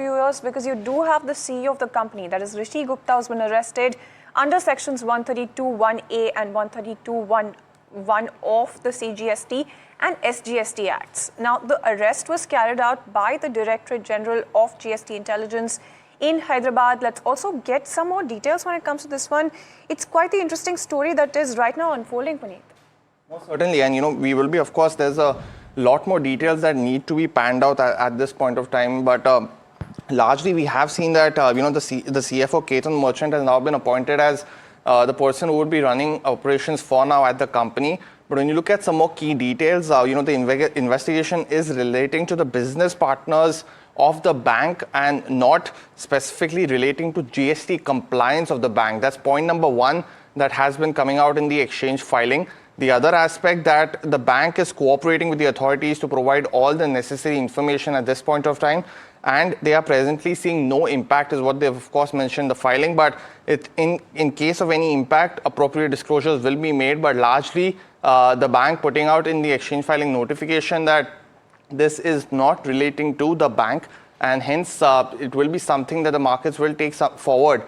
few years, because you do have the CEO of the company, that is Rishi Gupta, who's been arrested under sections 132(1)(a) and 132(1)(1) of the CGST and SGST Acts. Now, the arrest was carried out by the Directorate General of GST Intelligence in Hyderabad. Let's also get some more details when it comes to this one. It's quite the interesting story that is right now unfolding, Puneet. Most certainly, and we will be, of course, there's a lot more details that need to be panned out at this point of time, but largely we have seen that the CFO Ketan Merchant has now been appointed as the person who would be running operations for now at the company. But when you look at some more key details, the investigation is relating to the business partners of the bank and not specifically relating to GST compliance of the bank. That's point number one that has been coming out in the exchange filing. The other aspect, that the bank is cooperating with the authorities to provide all the necessary information at this point of time, and they are presently seeing no impact, is what they've of course mentioned in the filing. But in case of any impact, appropriate disclosures will be made. But largely, the bank putting out in the exchange filing notification that this is not relating to the bank, and hence it will be something that the markets will take forward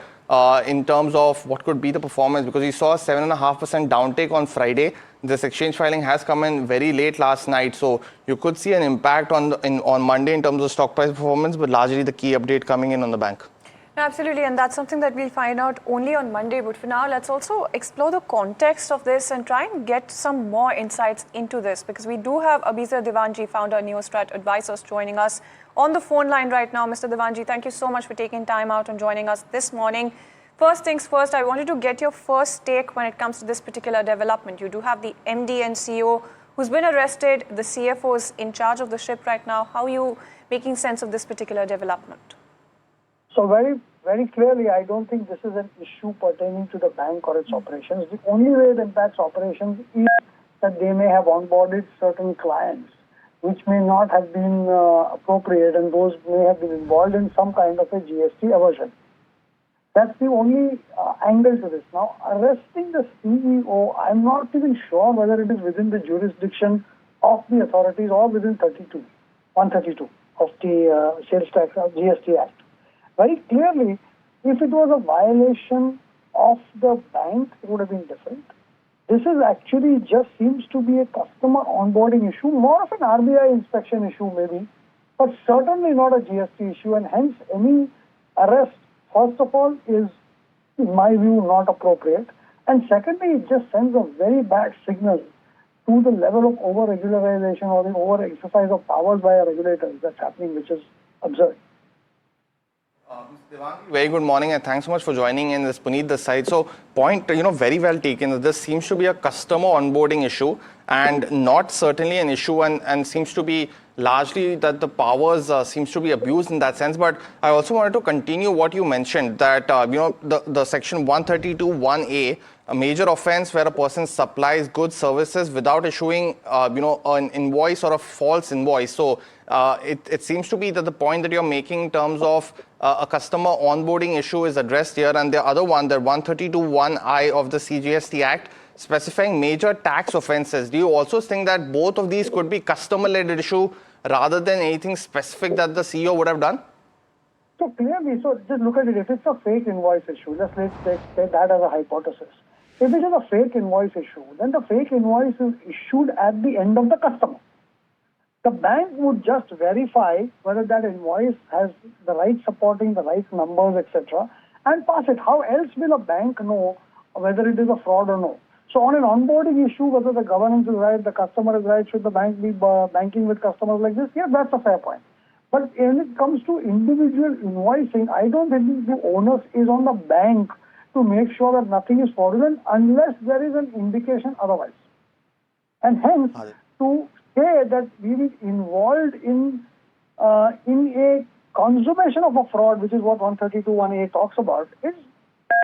in terms of what could be the performance, because we saw a 7.5% downtake on Friday. This exchange filing has come in very late last night, so you could see an impact on Monday in terms of stock price performance, but largely the key update coming in on the bank. No, absolutely, and that's something that we'll find out only on Monday. But for now, let's also explore the context of this and try and get some more insights into this, because we do have Abhizar Devanji, founder of Neostrat Advisors, joining us on the phone line right now. Mr. Devanji, thank you so much for taking time out and joining us this morning. First things first, I wanted to get your first take when it comes to this particular development. You do have the MD and CEO who's been arrested. The CFO is in charge of the ship right now. How are you making sense of this particular development? So very, very clearly, I don't think this is an issue pertaining to the bank or its operations. The only way it impacts operations is that they may have onboarded certain clients which may not have been appropriate, and those may have been involved in some kind of a GST aversion. That's the only angle to this. Now, arresting the CEO, I'm not even sure whether it is within the jurisdiction of the authorities or within 132 of the Sales Tax GST Act. Very clearly, if it was a violation of the bank, it would have been different. This is actually just seems to be a customer onboarding issue, more of an RBI inspection issue maybe, but certainly not a GST issue, and hence any arrest, first of all, is, in my view, not appropriate. And secondly, it just sends a very bad signal to the level of over-regularization or the over-exercise of powers by our regulators that's happening, which is absurd. Mr. Devanji, very good morning and thanks so much for joining in. This Puneet this side. So point, very well taken. This seems to be a customer onboarding issue and not certainly an issue, and seems to be largely that the powers seems to be abused in that sense. But I also wanted to continue what you mentioned, that the section 132(1)(a), a major offense where a person supplies goods, services without issuing an invoice or a false invoice. So it seems to be that the point that you're making in terms of a customer onboarding issue is addressed here, and the other one, the 132(1)(i) of the CGST Act, specifying major tax offences. Do you also think that both of these could be customer-led issue rather than anything specific that the CEO would have done? So clearly, so just look at it. If it's a fake invoice issue, let's take that as a hypothesis. If it is a fake invoice issue, then the fake invoice is issued at the end of the customer. The bank would just verify whether that invoice has the right supporting, the right numbers, etc., and pass it. How else will a bank know whether it is a fraud or no? So on an onboarding issue, whether the governance is right, the customer is right, should the bank be banking with customers like this? Yeah, that's a fair point. But when it comes to individual invoicing, I don't think the onus is on the bank to make sure that nothing is fraudulent unless there is an indication otherwise. And hence, to say that we were involved in a consummation of a fraud, which is what 132(1)(a) talks about, is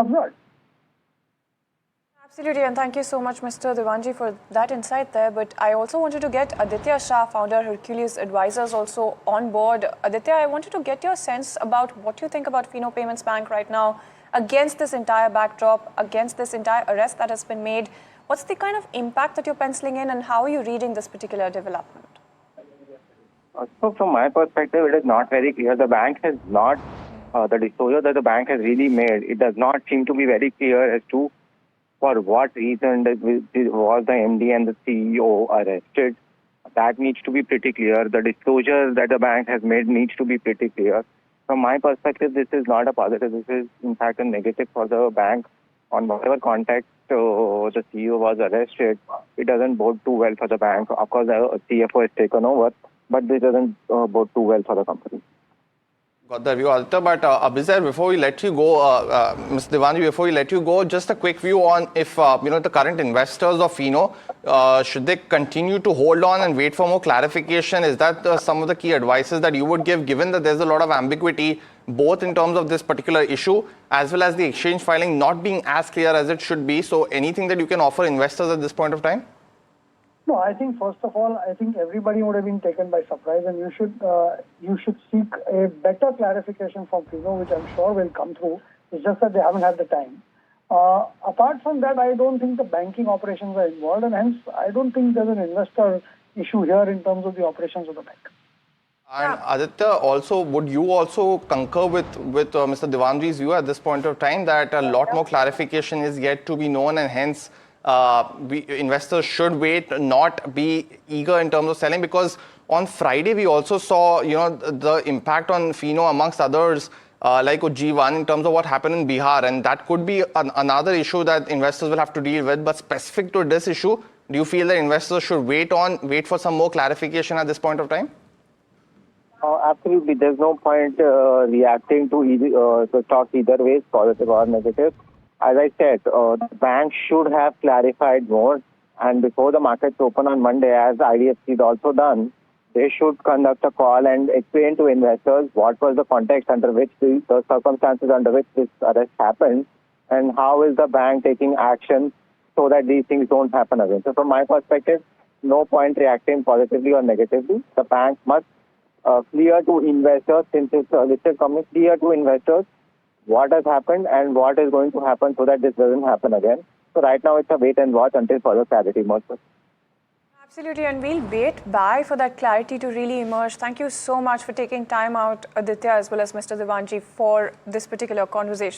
absurd. Absolutely, and thank you so much, Mr. Devanji, for that insight there. But I also wanted to get Aditya Shah, founder, Hercules Advisors, also on board. Aditya, I wanted to get your sense about what you think about Fino Payments Bank right now against this entire backdrop, against this entire arrest that has been made. What's the kind of impact that you're penciling in, and how are you reading this particular development? So from my perspective, it is not very clear. The bank has not, the disclosure that the bank has really made, it does not seem to be very clear as to for what reason was the MD and the CEO arrested. That needs to be pretty clear. The disclosure that the bank has made needs to be pretty clear. From my perspective, this is not a positive. This is, in fact, a negative for the bank. On whatever context the CEO was arrested, it doesn't bode too well for the bank. Of course, the CFO has taken over, but this doesn't bode too well for the company. Got the view, Aditya. But Abhizar, before we let you go, Mr. Devanji, before we let you go, just a quick view on if the current investors of Fino, should they continue to hold on and wait for more clarification? Is that some of the key advices that you would give, given that there's a lot of ambiguity, both in terms of this particular issue as well as the exchange filing not being as clear as it should be? So anything that you can offer investors at this point of time? No, I think first of all, I think everybody would have been taken by surprise, and you should seek a better clarification from Fino, which I'm sure will come through. It's just that they haven't had the time. Apart from that, I don't think the banking operations are involved, and hence I don't think there's an investor issue here in terms of the operations of the bank. And Aditya, also, would you also concur with Mr. Devanji's view at this point of time that a lot more clarification is yet to be known, and hence investors should wait, not be eager in terms of selling? Because on Friday we also saw the impact on Fino amongst others like Ujjivan in terms of what happened in Bihar, and that could be another issue that investors will have to deal with. But specific to this issue, do you feel that investors should wait for some more clarification at this point of time? Absolutely. There's no point reacting to the stock either ways, positive or negative. As I said, the bank should have clarified more, and before the markets open on Monday, as IDFC has also done, they should conduct a call and explain to investors what was the context under which the circumstances under which this arrest happened, and how is the bank taking action so that these things don't happen again. So from my perspective, no point reacting positively or negatively. The bank must clear to investors, since it's a listed company, clear to investors what has happened and what is going to happen so that this doesn't happen again. So right now it's a wait and watch until further clarity emerges. Absolutely, and we'll wait for that clarity to really emerge. Thank you so much for taking time out, Aditya, as well as Mr. Devanji, for this particular conversation.